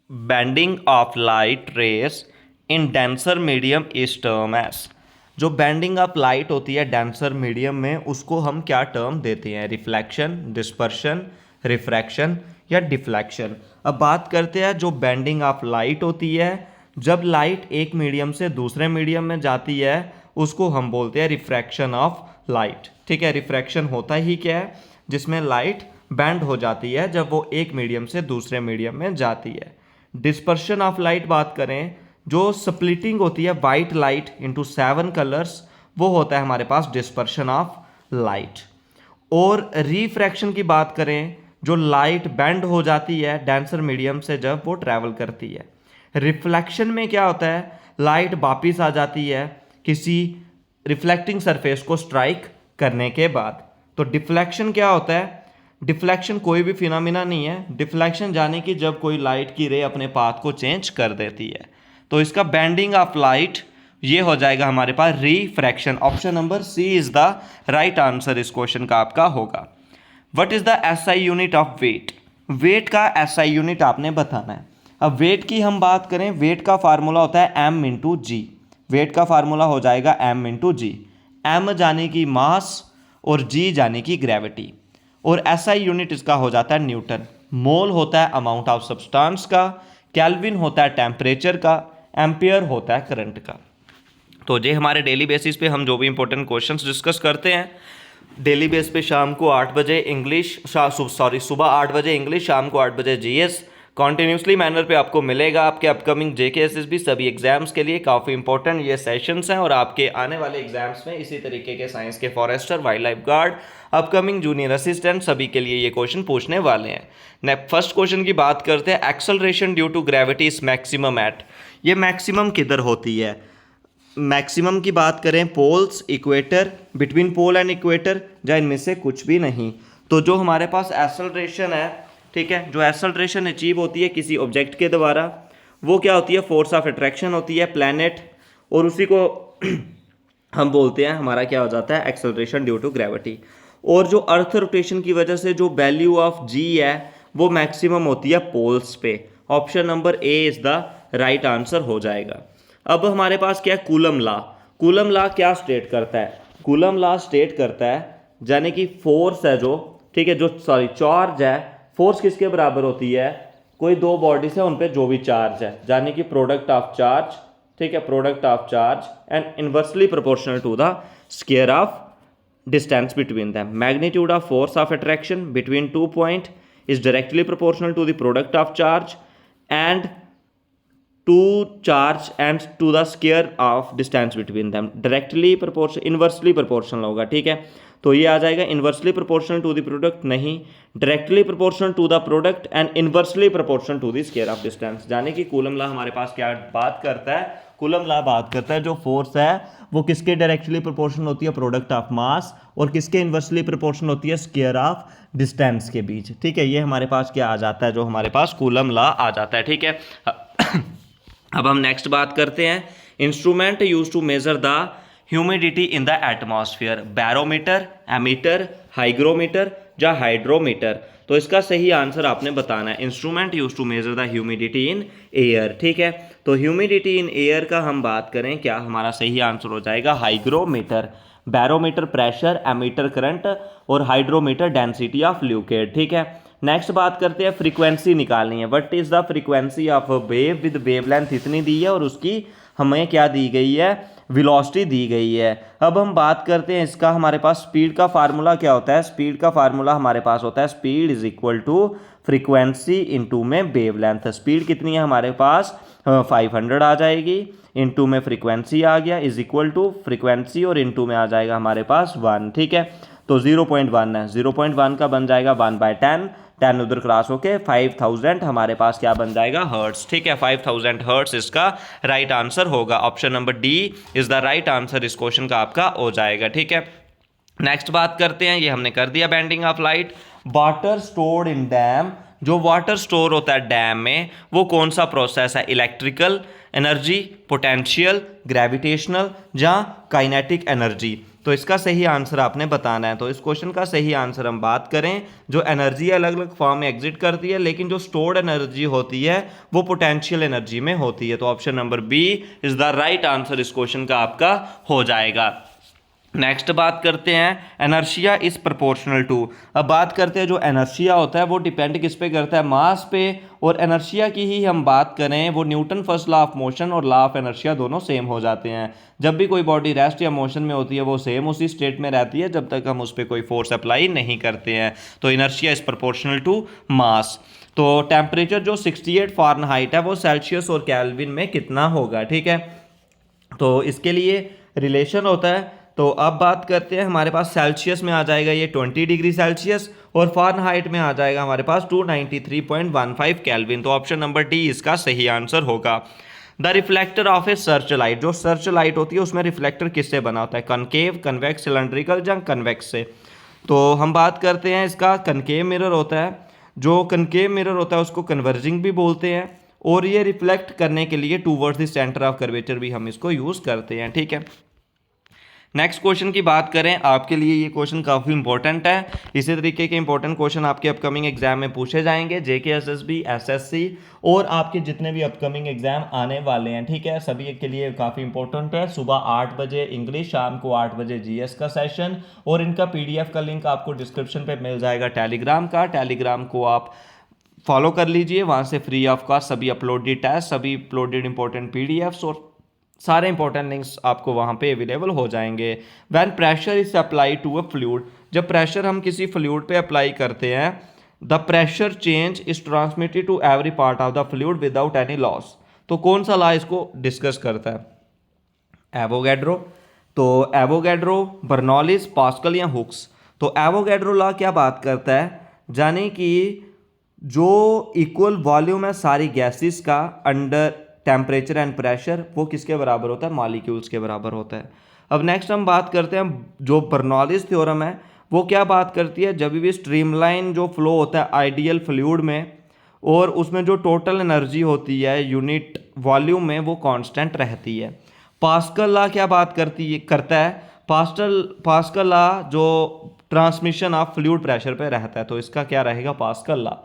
Bending of light rays in denser medium is term as. जो bending of light होती है denser medium में, उसको हम क्या टर्म देते हैं? रिफ्लेक्शन, डिस्पर्शन, रिफ्रैक्शन या डिफ्लेक्शन। अब बात करते हैं जो बेंडिंग ऑफ लाइट होती है, जब लाइट एक मीडियम से दूसरे मीडियम में जाती है उसको हम बोलते हैं रिफ्रैक्शन ऑफ लाइट। ठीक है, रिफ्रैक्शन होता ही क्या है? जिसमें लाइट बेंड हो जाती है जब वो एक मीडियम से दूसरे मीडियम में जाती है। डिस्पर्शन ऑफ लाइट बात करें, जो स्प्लिटिंग होती है वाइट लाइट इनटू 7 कलर्स, वो होता है हमारे पास डिस्पर्शन ऑफ लाइट। और रिफ्रैक्शन की बात करें, जो लाइट बेंड हो जाती है डेंसर मीडियम से जब वो ट्रैवल करती है। रिफ्लेक्शन में क्या होता है? लाइट वापिस आ जाती है किसी रिफ्लेक्टिंग सरफेस को स्ट्राइक करने के बाद। तो डिफ्लेक्शन क्या होता है? डिफ्लेक्शन कोई भी फिनोमिना नहीं है। डिफ्लेक्शन जाने की जब कोई लाइट की रे अपने पाथ को चेंज कर देती है। तो इसका बेंडिंग ऑफ लाइट ये हो जाएगा हमारे पास refraction. Option number C is the right answer इस क्वेश्चन का आपका होगा। What is the SI unit of weight? Weight का एसआई यूनिट आपने बताना है। अब वेट की हम बात करें, वेट का फार्मूला होता है एम इंटू जी। वेट का फार्मूला हो जाएगा एम इंटू जी। एम जाने की मास और जी जाने की ग्रेविटी। और एसआई यूनिट इसका हो जाता है न्यूटन। मोल होता है अमाउंट ऑफ सब्सटेंस का, केल्विन होता है टेम्परेचर का, एम्पियर होता है करंट का। तो ये हमारे डेली बेसिस पे हम जो भी इंपॉर्टेंट क्वेश्चंस डिस्कस करते हैं, डेली बेस पे शाम को 8 बजे इंग्लिश, सुबह 8 बजे इंग्लिश, शाम को 8 बजे जीएस कॉन्टीन्यूसली मैनर पे आपको मिलेगा। आपके अपकमिंग जेकेएसएसबी सभी एग्जाम्स के लिए काफ़ी इंपॉर्टेंट ये सेशंस हैं और आपके आने वाले एग्जाम्स में इसी तरीके के साइंस के forester, wild life guard, upcoming junior assistant सभी के लिए ये क्वेश्चन पूछने वाले हैं। फर्स्ट क्वेश्चन की बात करते हैं, acceleration due to gravity is maximum at. ये मैक्सिमम किधर होती है? मैक्सिमम की बात करें poles, equator, between pole and equator, या इनमें से कुछ भी नहीं। तो जो हमारे पास एक्सेलरेशन है, ठीक है, जो एक्सेलरेशन अचीव होती है किसी ऑब्जेक्ट के द्वारा, वो क्या होती है? फोर्स ऑफ अट्रैक्शन होती है प्लैनेट, और उसी को हम बोलते हैं हमारा क्या हो जाता है? Acceleration due to gravity. और जो अर्थ रोटेशन की वजह से जो वैल्यू ऑफ जी है वो मैक्सिमम होती है पोल्स पे। Option number A is the right answer हो जाएगा। अब हमारे पास क्या है? Coulomb law. कूलम लॉ क्या स्टेट करता है? कूलम लॉ स्टेट करता है यानी कि फोर्स है जो, ठीक है, जो चार्ज है, फोर्स किसके बराबर होती है? कोई दो बॉडीज है उन पे जो भी चार्ज है, यानी कि प्रोडक्ट ऑफ चार्ज, ठीक है, product of charge and inversely proportional to the square of distance between them. Magnitude of force of attraction between 2 points is directly proportional to the product of charge and to charge and to the square of distance between them. Directly proportional, inversely proportional होगा, ठीक है। तो ये आ जाएगा inversely proportional to the product नहीं, directly proportional to the product and inversely proportional to the square of distance. यानी कि कूलम लॉ हमारे पास क्या बात करता है? कूलम लॉ बात करता है जो फोर्स है वो किसके डायरेक्टली प्रोपोर्शनल होती है? प्रोडक्ट ऑफ मास, और किसके इन्वर्सली प्रोपोर्शनल होती है? स्क्वायर ऑफ डिस्टेंस के बीच। ठीक है, ये हमारे पास क्या आ जाता है? जो हमारे पास कूलम लॉ आ जाता है, ठीक है। अब हम नेक्स्ट बात करते हैं, instrument use to measure the humidity in the atmosphere. Barometer, ammeter, hygrometer या हाइड्रोमीटर। तो इसका सही आंसर आपने बताना है। Instrument use to measure the humidity in air, ठीक है। तो ह्यूमिडिटी इन एयर का हम बात करें, क्या हमारा सही आंसर हो जाएगा? Hygrometer. Barometer pressure, ammeter current और हाइड्रोमीटर डेंसिटी ऑफ लिक्विड, ठीक है। नेक्स्ट बात करते हैं, फ्रीक्वेंसी निकालनी है। What is the frequency of wave with wavelength इतनी दी है और उसकी हमें क्या दी गई है? वेलोसिटी दी गई है। अब हम बात करते हैं इसका, हमारे पास स्पीड का फार्मूला क्या होता है? स्पीड का फार्मूला हमारे पास होता है speed is equal to frequency into में वेवलेंथ। स्पीड कितनी है हमारे पास? 500 आ जाएगी, इनटू में फ्रीक्वेंसी आ गया, इज इक्वल टू फ्रीक्वेंसी और इनटू में आ जाएगा हमारे पास 1, ठीक है। तो 0.1 है, 0.1 का बन जाएगा 1/10, 10 उधर क्रॉस होके 5000 हमारे पास क्या बन जाएगा? हर्ट्स, ठीक है। 5000 हर्ट्स इसका राइट आंसर होगा। Option number D is the right answer इस क्वेश्चन का आपका हो जाएगा, ठीक है। नेक्स्ट बात करते हैं, ये हमने कर दिया bending of light. Water stored in dam, जो वाटर स्टोर होता है डैम में वो कौन सा प्रोसेस है? इलेक्ट्रिकल एनर्जी, पोटेंशियल, ग्रेविटेशनल या काइनेटिक एनर्जी। तो इसका सही आंसर आपने बताना है। तो इस क्वेश्चन का सही आंसर हम बात करें, जो एनर्जी अलग अलग फॉर्म में एग्जिट करती है, लेकिन जो स्टोर्ड एनर्जी होती है वो पोटेंशियल एनर्जी में होती है। तो option number B is the right answer इस क्वेश्चन का आपका हो जाएगा। नेक्स्ट बात करते हैं एनर्शिया इज प्रोपोर्शनल टू। अब बात करते हैं जो एनर्शिया होता है वो डिपेंड किस पे करता है, मास पे। और एनर्शिया की ही हम बात करें, वो Newton first law of motion और लॉ ऑफ एनर्शिया दोनों सेम हो जाते हैं। जब भी कोई बॉडी रेस्ट या मोशन में होती है वो सेम उसी स्टेट में रहती है जब तक हम उस पर कोई फोर्स अप्लाई नहीं करते हैं। तो inertia is proportional to mass. तो टेम्परेचर जो 68 फ़ारेनहाइट है वो सेल्सियस और केल्विन में कितना होगा, ठीक है। तो इसके लिए रिलेशन होता है। तो अब बात करते हैं, हमारे पास सेल्सियस में आ जाएगा ये 20 डिग्री सेल्सियस और फ़ारेनहाइट में आ जाएगा हमारे पास 293.15 केल्विन। तो ऑप्शन नंबर डी इसका सही आंसर होगा। The reflector of A search light, जो सर्च लाइट होती है उसमें रिफ्लेक्टर किससे बना होता है, कनकेव, कन्वेक्स, सिलेंड्रिकल या कन्वेक्स से। तो हम बात करते हैं इसका कनकेव मिरर होता है। जो कनकेव मिरर होता है उसको कन्वर्जिंग भी बोलते हैं, और ये रिफ्लेक्ट करने के लिए towards the centre of curvature भी हम इसको यूज़ करते हैं, ठीक है। नेक्स्ट क्वेश्चन की बात करें, आपके लिए ये क्वेश्चन काफ़ी इंपॉर्टेंट है। इसी तरीके के इंपॉर्टेंट क्वेश्चन आपके अपकमिंग एग्जाम में पूछे जाएंगे, जेके एसएसबी, एसएससी और आपके जितने भी अपकमिंग एग्जाम आने वाले हैं, ठीक है। सभी के लिए काफ़ी इंपॉर्टेंट है। सुबह 8 बजे इंग्लिश, शाम को 8 बजे जीएस का सेशन, और इनका पीडीएफ का लिंक आपको डिस्क्रिप्शन पे मिल जाएगा टेलीग्राम का। टेलीग्राम को आप फॉलो कर लीजिए, वहाँ से फ्री ऑफ कॉस्ट सभी अपलोडेड टेस्ट, सभी अपलोडेड इंपॉर्टेंट पीडीएफ्स और सारे इंपॉर्टेंट लिंक्स आपको वहाँ पे अवेलेबल हो जाएंगे। When pressure is apply to a fluid, जब प्रेशर हम किसी फ्लूइड पे अप्लाई करते हैं, the pressure change is transmitted to every part of the fluid without any loss. तो कौन सा लॉ इसको डिस्कस करता है, एवोगैड्रो। तो एवोगैड्रो, बर्नौलिस, पास्कल या हुक्स। तो एवोगैड्रो लॉ क्या बात करता है, जाने कि जो इक्वल वॉल्यूम है सारी गैसेस का अंडर टेम्परेचर एंड प्रेशर, वो किसके बराबर होता है, मॉलिक्यूल्स के बराबर होता है। अब नेक्स्ट हम बात करते हैं, जो बर्नौलिस थ्योरम है वो क्या बात करती है, जब भी स्ट्रीमलाइन जो फ्लो होता है आइडियल फ्लूइड में, और उसमें जो टोटल एनर्जी होती है यूनिट वॉल्यूम में वो कांस्टेंट रहती है। पास्कल लॉ क्या बात करता है, पास्कल लॉ जो ट्रांसमिशन ऑफ फ्लूइड प्रेशर पे रहता है, तो इसका क्या रहेगा, पास्कल लॉ।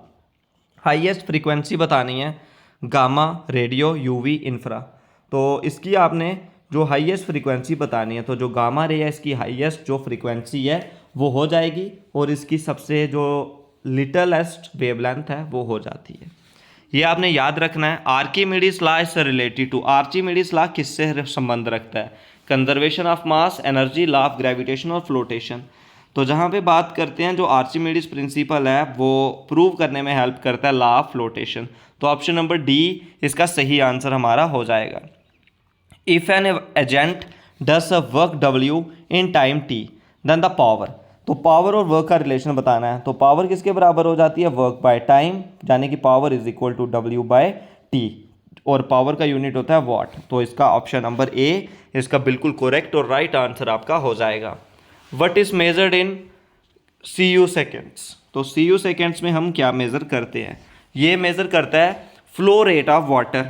हाईएस्ट फ्रीक्वेंसी बतानी है, गामा, रेडियो, यूवी, इंफ्रा। तो इसकी आपने जो हाईएस्ट फ्रीक्वेंसी बतानी है, तो जो गामा रे है इसकी हाईएस्ट जो फ्रीक्वेंसी है वो हो जाएगी, और इसकी सबसे जो लिटलेस्ट वेवलेंथ है वो हो जाती है। ये आपने याद रखना है। Archimedes law is related to, Archimedes law किससे संबंध रखता है, conservation of mass, energy, law of gravitation और फ्लोटेशन। तो जहाँ पे बात करते हैं, जो आर्किमिडीज प्रिंसिपल है वो प्रूव करने में हेल्प करता है लॉ ऑफ फ्लोटेशन। तो ऑप्शन नंबर डी इसका सही आंसर हमारा हो जाएगा। If an agent does a work W in time T, then the power. तो पावर और वर्क का रिलेशन बताना है। तो पावर किसके बराबर हो जाती है, वर्क बाय टाइम, यानी कि power is equal to W by T, और पावर का यूनिट होता है वॉट। तो इसका ऑप्शन नंबर ए इसका बिल्कुल करेक्ट और राइट आंसर आपका हो जाएगा। What is measured in C U seconds. तो सी यू सेकेंड्स में हम क्या मेज़र करते हैं, ये मेज़र करता है फ्लो रेट ऑफ वाटर,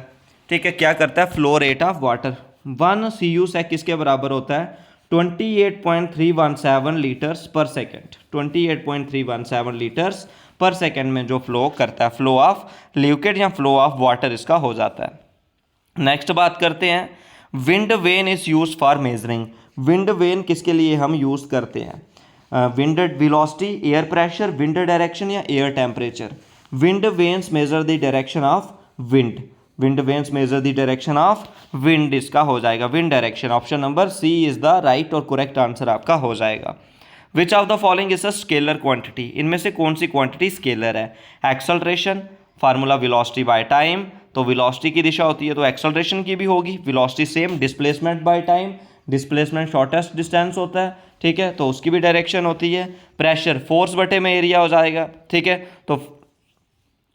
ठीक है। क्या करता है, flow rate of water. 1 C U sec किसके बराबर होता है, 28.317 लीटर्स पर सेकेंड। 28.317 लीटर्स पर सेकेंड में जो फ्लो करता है, फ्लो ऑफ लिक्विड या फ्लो ऑफ वाटर इसका हो जाता है। नेक्स्ट बात करते हैं, wind vane is use for measuring. Wind vane किसके लिए हम यूज़ करते हैं, wind velocity, air pressure, wind direction या air temperature. Wind vanes measure the direction of wind, wind vanes measure the direction of wind, इसका हो जाएगा wind direction. Option number C is the right और correct answer आपका हो जाएगा। Which of the following is a scalar quantity, इनमें से कौन सी क्वांटिटी स्केलर है, acceleration, formula velocity by time. तो वेलोसिटी की दिशा होती है तो एक्सेलरेशन की भी होगी, velocity same, displacement by time, displacement shortest distance होता है, ठीक है, तो उसकी भी डायरेक्शन होती है। प्रेशर फोर्स बटे में एरिया हो जाएगा, ठीक है। तो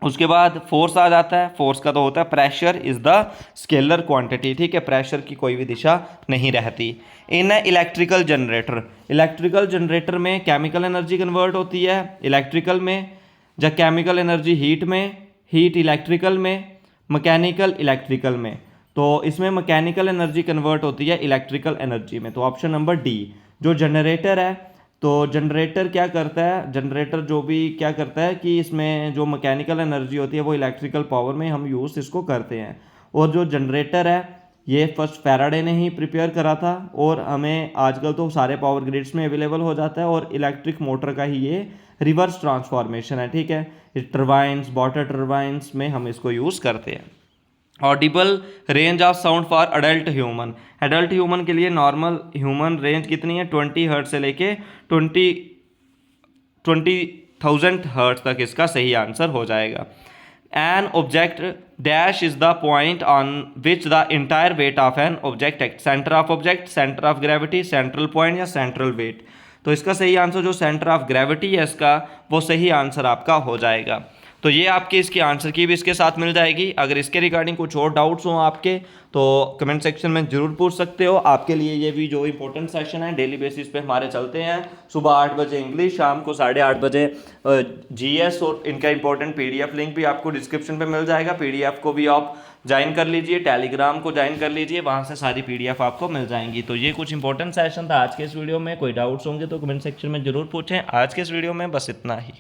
उसके बाद फोर्स आ जाता है, फोर्स का तो होता है pressure is the scalar quantity, ठीक है, प्रेशर की कोई भी दिशा नहीं रहती। In electrical generator, electrical generator में केमिकल एनर्जी कन्वर्ट होती है इलेक्ट्रिकल में, जब केमिकल एनर्जी हीट में, हीट इलेक्ट्रिकल में, मैकेनिकल इलेक्ट्रिकल में। तो इसमें मैकेनिकल एनर्जी कन्वर्ट होती है इलेक्ट्रिकल एनर्जी में। तो ऑप्शन नंबर डी जो जनरेटर है, तो जनरेटर क्या करता है, जनरेटर जो भी क्या करता है कि इसमें जो मैकेनिकल एनर्जी होती है वो इलेक्ट्रिकल पावर में हम यूज़ इसको करते हैं। और जो जनरेटर है ये फर्स्ट फैराडे ने ही प्रिपेयर करा था, और हमें आजकल तो सारे पावर ग्रिड्स में अवेलेबल हो जाता है, और इलेक्ट्रिक मोटर का ही ये रिवर्स ट्रांसफॉर्मेशन है, ठीक है। टर्बाइंस, वाटर टर्बाइंस में हम इसको यूज़ करते हैं। Audible range of sound for adult human, adult human के लिए नॉर्मल ह्यूमन रेंज कितनी है, 20 हर्ट्ज से लेके 20,000 हर्ट्ज तक इसका सही आंसर हो जाएगा। An object dash is the point on which the entire weight of an object act, centre of object, centre of gravity, central point या सेंट्रल वेट। तो इसका सही आंसर जो सेंटर ऑफ ग्रेविटी है इसका, वो सही आंसर आपका हो जाएगा। तो ये आपके इसके आंसर की भी इसके साथ मिल जाएगी। अगर इसके रिगार्डिंग कुछ और डाउट्स हों आपके तो कमेंट सेक्शन में ज़रूर पूछ सकते हो। आपके लिए ये भी जो इंपॉर्टेंट सेशन है डेली बेसिस पे हमारे चलते हैं, सुबह 8 बजे इंग्लिश, शाम को 8:30 बजे जीएस, और इनका इंपॉर्टेंट पीडीएफ लिंक भी आपको डिस्क्रिप्शन पे मिल जाएगा। पीडीएफ को भी आप ज्वाइन कर लीजिए, टेलीग्राम को ज्वाइन कर लीजिए, वहाँ से सारी पीडीएफ आपको मिल जाएंगी। तो ये कुछ इंपॉर्टेंट सेशन था आज के इस वीडियो में। कोई डाउट्स होंगे तो कमेंट सेक्शन में ज़रूर पूछें। आज के इस वीडियो में बस इतना ही।